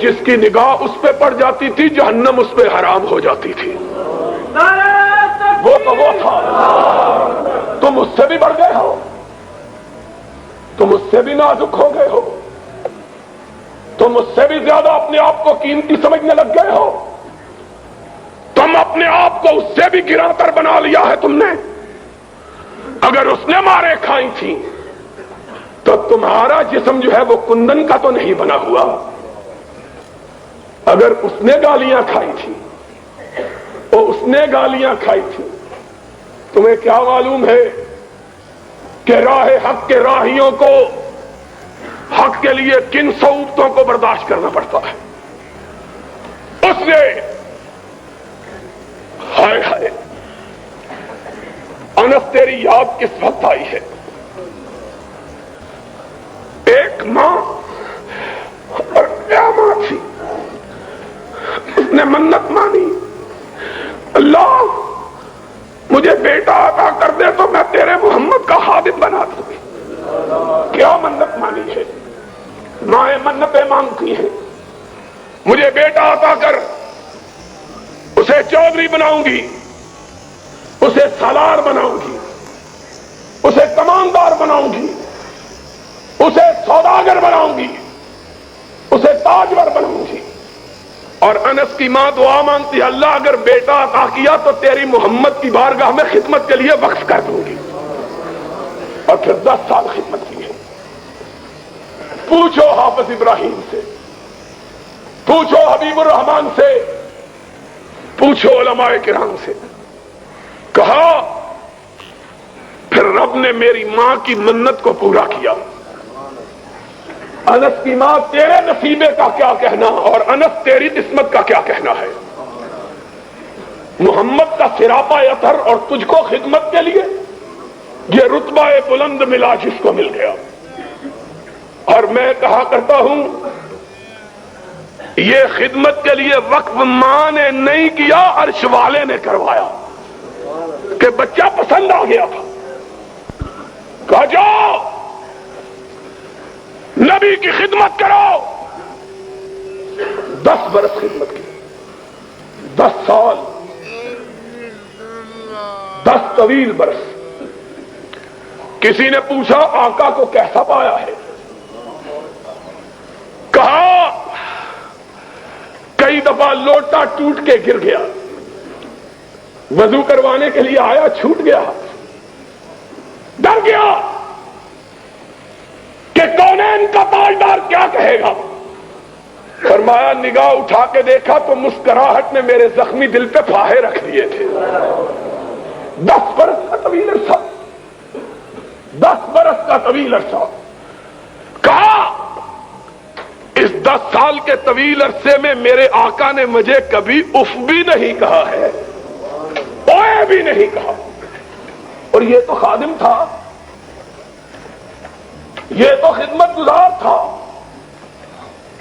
جس کی نگاہ اس پہ پڑ جاتی تھی جہنم اس پہ حرام ہو جاتی تھی. وہ تو وہ تھا. تم اس سے بھی بڑھ گئے ہو, تم اس سے بھی نازک ہو گئے ہو, تم اس سے بھی زیادہ اپنے آپ کو قیمتی سمجھنے لگ گئے ہو, تم اپنے آپ کو اس سے بھی گراں تر بنا لیا ہے تم نے. اگر اس نے مارے کھائی تھی تو تمہارا جسم جو ہے وہ کندن کا تو نہیں بنا ہوا. اگر اس نے گالیاں کھائی تھی اور اس نے گالیاں کھائی تھی, تمہیں کیا معلوم ہے کہ راہ حق کے راہیوں کو حق کے لیے کن صعوبتوں کو برداشت کرنا پڑتا ہے. اس نے ہائے ہائے انس تیری یاد کس وقت آئی ہے. ایک ماں اور کیا ماں تھی, اس نے منت مانی, اللہ مجھے بیٹا عطا کر دے تو میں تیرے محمد کا خادم بنا دوں. کیا منت مانی ہے, مائیں منتیں مانگتی ہیں, مجھے بیٹا عطا کر, اسے چودھری بناؤں گی, اسے سالار بناؤں گی, اسے کماندار بناؤں گی, اسے سوداگر بناؤں گی, اسے تاجور بناؤں گی. اور انس کی ماں دعا مانگتی ہے, اللہ اگر بیٹا عطا کیا تو تیری محمد کی بارگاہ میں خدمت کے لیے وقف کر دوں گی. اور پھر 10 سال خدمت کی ہے. پوچھو حافظ ابراہیم سے, پوچھو حبیب الرحمان سے, پوچھو علماء کرام سے. کہا پھر رب نے میری ماں کی منت کو پورا کیا. انس کی ماں تیرے نصیبے کا کیا کہنا اور انس تیری قسمت کا کیا کہنا ہے. محمد کا سراپا اثر اور تجھ کو خدمت کے لیے یہ رتبہ بلند ملا جس کو مل گیا. اور میں کہا کرتا ہوں یہ خدمت کے لیے وقف ماں نے نہیں کیا, عرش والے نے کروایا کہ بچہ پسند آ گیا تھا. کہا جاؤ نبی کی خدمت کرو. 10 برس خدمت کی, 10 سال, 10 طویل برس. کسی نے پوچھا آقا کو کیسا پایا ہے. کہا کئی دفعہ لوٹا ٹوٹ کے گر گیا, وضو کروانے کے لیے آیا چھوٹ گیا, ڈر گیا کہ کونین کا تاجدار کیا کہے گا. فرمایا نگاہ اٹھا کے دیکھا تو مسکراہٹ نے میرے زخمی دل پہ پھاہے رکھ دیے تھے. 10 برس کا طویل عرصہ, 10 برس کا طویل عرصہ. کہا اس 10 سال کے طویل عرصے میں میرے آقا نے مجھے کبھی اف بھی نہیں کہا ہے, اوئے بھی نہیں کہا. اور یہ تو خادم تھا, یہ تو خدمت گزار تھا,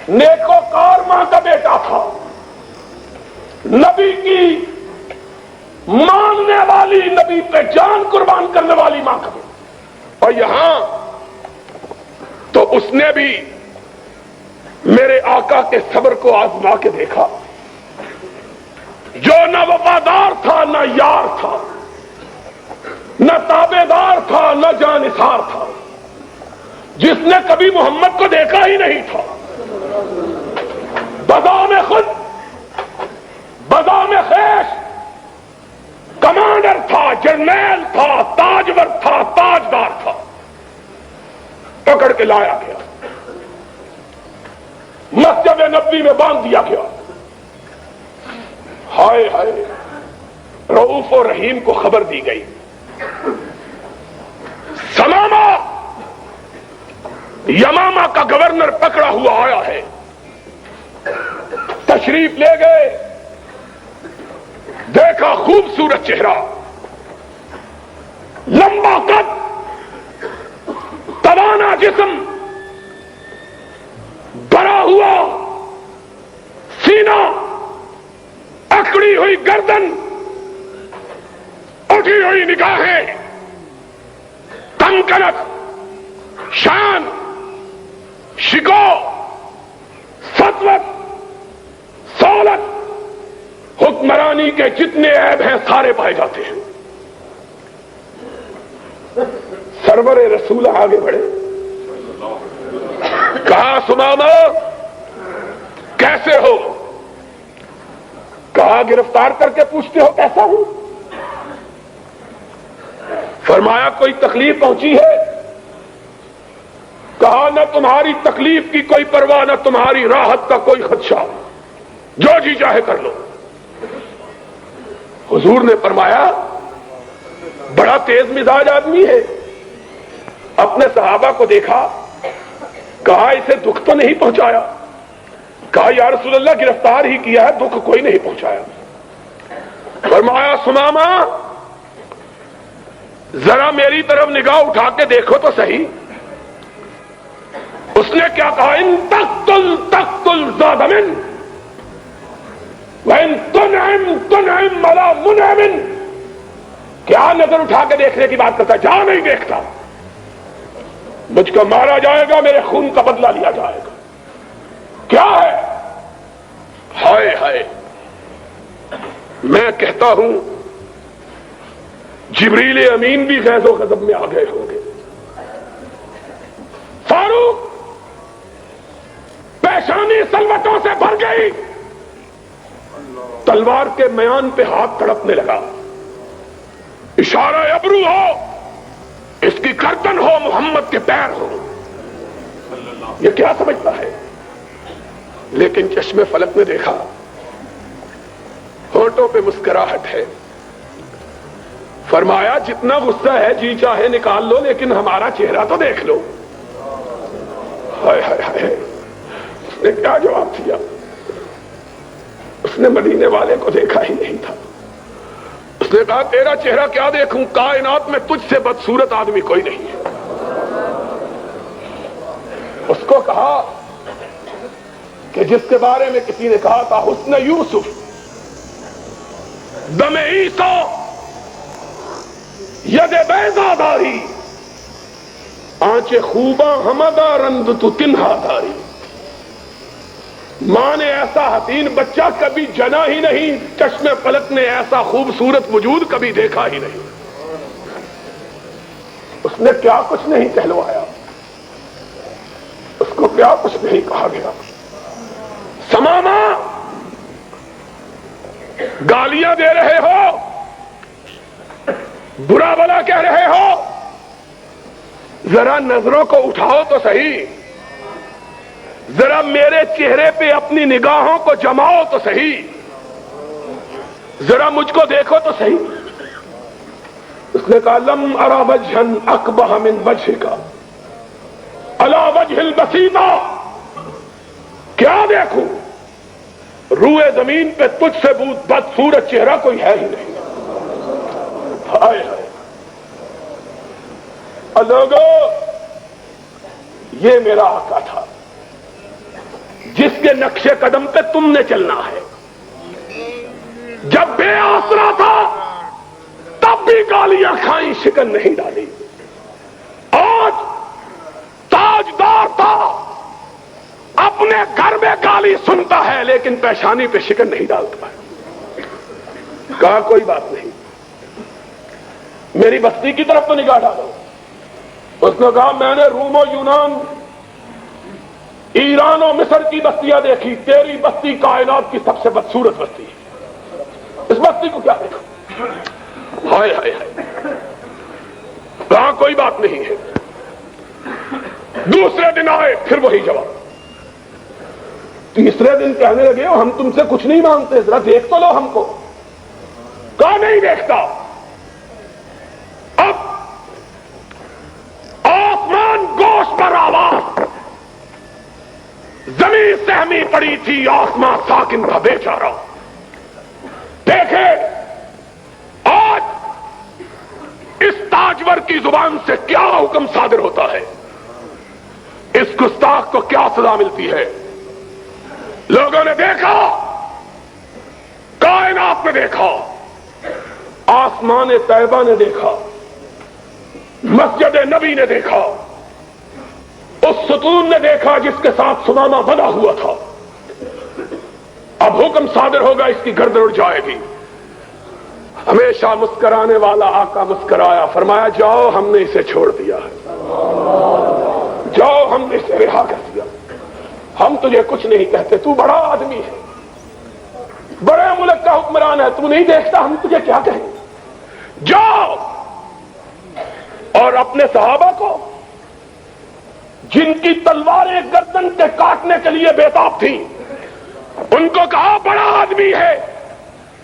نیکوکار ماں کا بیٹا تھا, نبی کی ماننے والی, نبی پہ جان قربان کرنے والی ماں کا بیٹا. اور یہاں تو اس نے بھی میرے آقا کے صبر کو آزما کے دیکھا. جو نہ وفادار تھا, نہ یار تھا, نہ تابع دار تھا, نہ جانثار تھا, جس نے کبھی محمد کو دیکھا ہی نہیں تھا. بذام خود, بذام خیش کمانڈر تھا, جرنیل تھا, تاجور تھا, تاجدار تھا. پکڑ کے لایا گیا, مسجد نبوی میں باندھ دیا گیا. ہائے ہائے, رؤوف و رحیم کو خبر دی گئی. سمامہ یمامہ کا گورنر پکڑا ہوا آیا ہے. تشریف لے گئے, دیکھا خوبصورت چہرہ, لمبا قد, توانا جسم, بھرا ہوا سینہ, اکڑی ہوئی گردن, اٹھی ہوئی نگاہیں, تنکنت, شان, شکو, سطوت, نبی کے جتنے عیب ہیں سارے پائے جاتے ہیں. سرور رسول آگے بڑھے, کہا سمامہ کیسے ہو؟ کہا گرفتار کر کے پوچھتے ہو کیسا ہوں؟ فرمایا کوئی تکلیف پہنچی ہے؟ کہا نہ تمہاری تکلیف کی کوئی پرواہ نہ تمہاری راحت کا کوئی خدشہ, جو جی چاہے کر لو. حضور نے فرمایا بڑا تیز مزاج آدمی ہے. اپنے صحابہ کو دیکھا, کہا اسے دکھ تو نہیں پہنچایا؟ کہا یا رسول اللہ گرفتار ہی کیا ہے, دکھ کوئی نہیں پہنچایا. فرمایا سمامہ ذرا میری طرف نگاہ اٹھا کے دیکھو تو صحیح. اس نے کیا کہا؟ ان تقتل ذا دم وان تنعم علی منعم. کیا نظر اٹھا کے دیکھنے کی بات کرتا ہے؟ جا نہیں دیکھتا. مجھ کو مارا جائے گا, میرے خون کا بدلہ لیا جائے گا. کیا ہے؟ ہائے ہائے. میں کہتا ہوں جبریل امین بھی غیظ و غضب میں آ گئے ہوں گے. فاروق پیشانی سلوٹوں سے بھر گئی, تلوار کے میان پہ ہاتھ تڑپنے لگا. اشارہ ابرو ہو, اس کی گردن ہو, محمد کے پیر ہو. یہ کیا سمجھتا ہے؟ لیکن چشم فلک نے دیکھا ہونٹوں پہ مسکراہٹ ہے. فرمایا جتنا غصہ ہے جی چاہے نکال لو, لیکن ہمارا چہرہ تو دیکھ لو. ہائے ہائے ہائے. اس نے کیا جواب دیا؟ اس نے مدینے والے کو دیکھا ہی نہیں تھا. اس نے کہا تیرا چہرہ کیا دیکھوں, کائنات میں تجھ سے بدصورت آدمی کوئی نہیں ہے. اس کو کہا کہ جس کے بارے میں کسی نے کہا تھا حسن یوسف دم عیسیٰ ید بیضا داری آنچے خوباں ہمدا رند تو تنہا داری. ماں نے ایسا حسین بچہ کبھی جنا ہی نہیں, چشم فلک نے ایسا خوبصورت وجود کبھی دیکھا ہی نہیں. اس نے کیا کچھ نہیں کہلوایا, اس کو کیا کچھ نہیں کہا گیا. سمامہ گالیاں دے رہے ہو, برا بلا کہہ رہے ہو, ذرا نظروں کو اٹھاؤ تو صحیح. ذرا میرے چہرے پہ اپنی نگاہوں کو جماؤ تو صحیح. ذرا مجھ کو دیکھو تو صحیح. اس نے کہا لم ارا وجھا اقبح من وجھک علی وجہ البسیطہ. کیا دیکھوں, روئے زمین پہ تجھ سے بدصورت چہرہ کوئی ہے ہی نہیں. ہائے ہائے. لوگو یہ میرا آقا تھا جس کے نقش قدم پہ تم نے چلنا ہے. جب بے آسرا تھا تب بھی گالیاں کھائیں, شکن نہیں ڈالی. آج تاجدار تھا, اپنے گھر میں گالی سنتا ہے لیکن پیشانی پہ شکن نہیں ڈالتا ہے. کہا کوئی بات نہیں, میری بستی کی طرف تو نگاہ ڈالو. اس نے کہا میں نے روم و یونان, ایران و مصر کی بستیاں دیکھی, تیری بستی کائنات کی سب سے بدصورت بستی ہے. اس بستی کو کیا دیکھو. ہائے ہائے ہائے. کہاں کوئی بات نہیں ہے. دوسرے دن آئے پھر وہی جواب. تیسرے دن کہنے لگے ہم تم سے کچھ نہیں مانگتے, ذرا دیکھ تو لو ہم کو. کہاں نہیں دیکھتا. اب آسمان گوش پر آواز, زمین سہمی پڑی تھی, آسمان ساکن تھا بیچارہ. دیکھے آج اس تاجور کی زبان سے کیا حکم صادر ہوتا ہے, اس گستاخ کو کیا سزا ملتی ہے. لوگوں نے دیکھا, کائنات نے دیکھا, آسمان طیبہ نے دیکھا, مسجد نبی نے دیکھا, اس ستون نے دیکھا جس کے ساتھ سمامہ بنا ہوا تھا. اب حکم صادر ہوگا, اس کی گردن اڑ جائے گی. ہمیشہ مسکرانے والا آقا مسکرایا، فرمایا جاؤ ہم نے اسے چھوڑ دیا ہے، جاؤ ہم نے اسے رہا کر دیا، ہم تجھے کچھ نہیں کہتے، تو بڑا آدمی ہے، بڑے ملک کا حکمران ہے، تو نہیں دیکھتا ہم تجھے کیا کہیں، جاؤ۔ اور اپنے صحابہ کو جن کی تلواریں گردن کے کاٹنے کے لیے بےتاب تھیں، ان کو کہا بڑا آدمی ہے،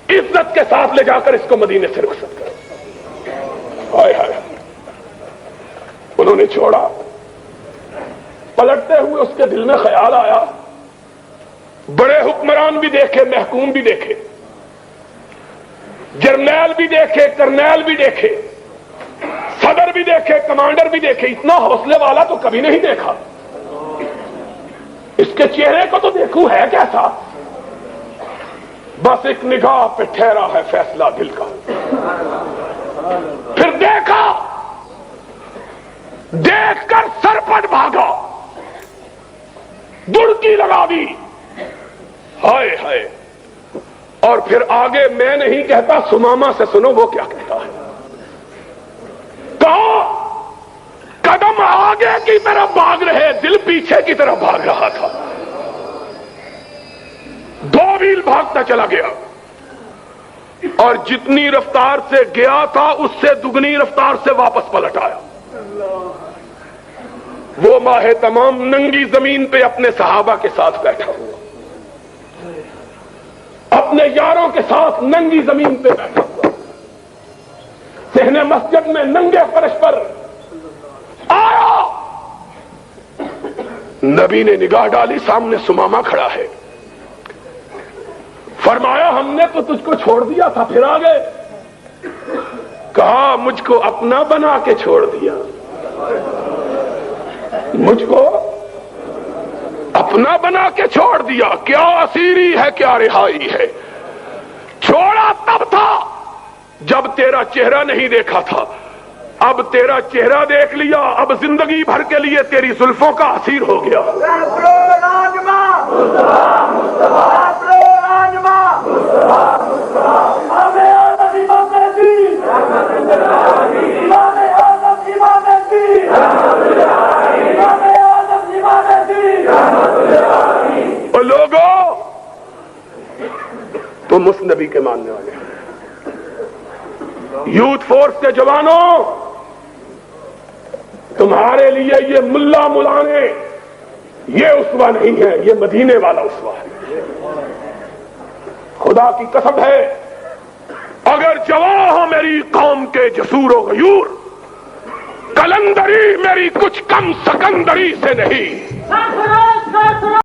عزت کے ساتھ لے جا کر اس کو مدینے سے رخصت کرو۔ ہائے ہائے، انہوں نے چھوڑا۔ پلٹتے ہوئے اس کے دل میں خیال آیا، بڑے حکمران بھی دیکھے، محکوم بھی دیکھے، جرنیل بھی دیکھے، کرنیل بھی دیکھے، صدر بھی دیکھے، کمانڈر بھی دیکھے، اتنا حوصلے والا تو کبھی نہیں دیکھا۔ اس کے چہرے کو تو دیکھوں ہے کیسا، بس ایک نگاہ پہ ٹھہرا ہے فیصلہ دل کا۔ پھر دیکھا، دیکھ کر سر پٹ بھاگا، دڑکی لگا دی، ہائے ہائے۔ اور پھر آگے میں نہیں کہتا، سمامہ سے سنو وہ کیا کہتا ہے۔ کہا قدم آگے کی طرف بھاگ رہے، دل پیچھے کی طرف بھاگ رہا تھا، 2 میل بھاگتا چلا گیا، اور جتنی رفتار سے گیا تھا اس سے دگنی رفتار سے واپس پلٹ آیا۔ وہ ماہ تمام ننگی زمین پہ اپنے صحابہ کے ساتھ بیٹھا ہوا، اپنے یاروں کے ساتھ ننگی زمین پہ بیٹھا ہوا، صحن مسجد میں ننگے فرش پر آیا۔ نبی نے نگاہ ڈالی، سامنے سمامہ کھڑا ہے، فرمایا ہم نے تو تجھ کو چھوڑ دیا تھا، پھر آ گئے۔ کہا مجھ کو اپنا بنا کے چھوڑ دیا، مجھ کو اپنا بنا کے چھوڑ دیا، کیا اسیری ہے کیا رہائی ہے۔ چھوڑا تب تھا جب تیرا چہرہ نہیں دیکھا تھا، اب تیرا چہرہ دیکھ لیا، اب زندگی بھر کے لیے تیری زلفوں کا اسیر ہو گیا۔ اور لوگوں، تم اس نبی کے ماننے والے ہیں، یوتھ فورس کے جوانوں، تمہارے لیے یہ ملا ملانے یہ اسوہ نہیں ہے، یہ مدینے والا اسوہ ہے۔ خدا کی قسم ہے، اگر جواں ہو میری قوم کے جسور و غیور، کلندری میری کچھ کم سکندری سے نہیں۔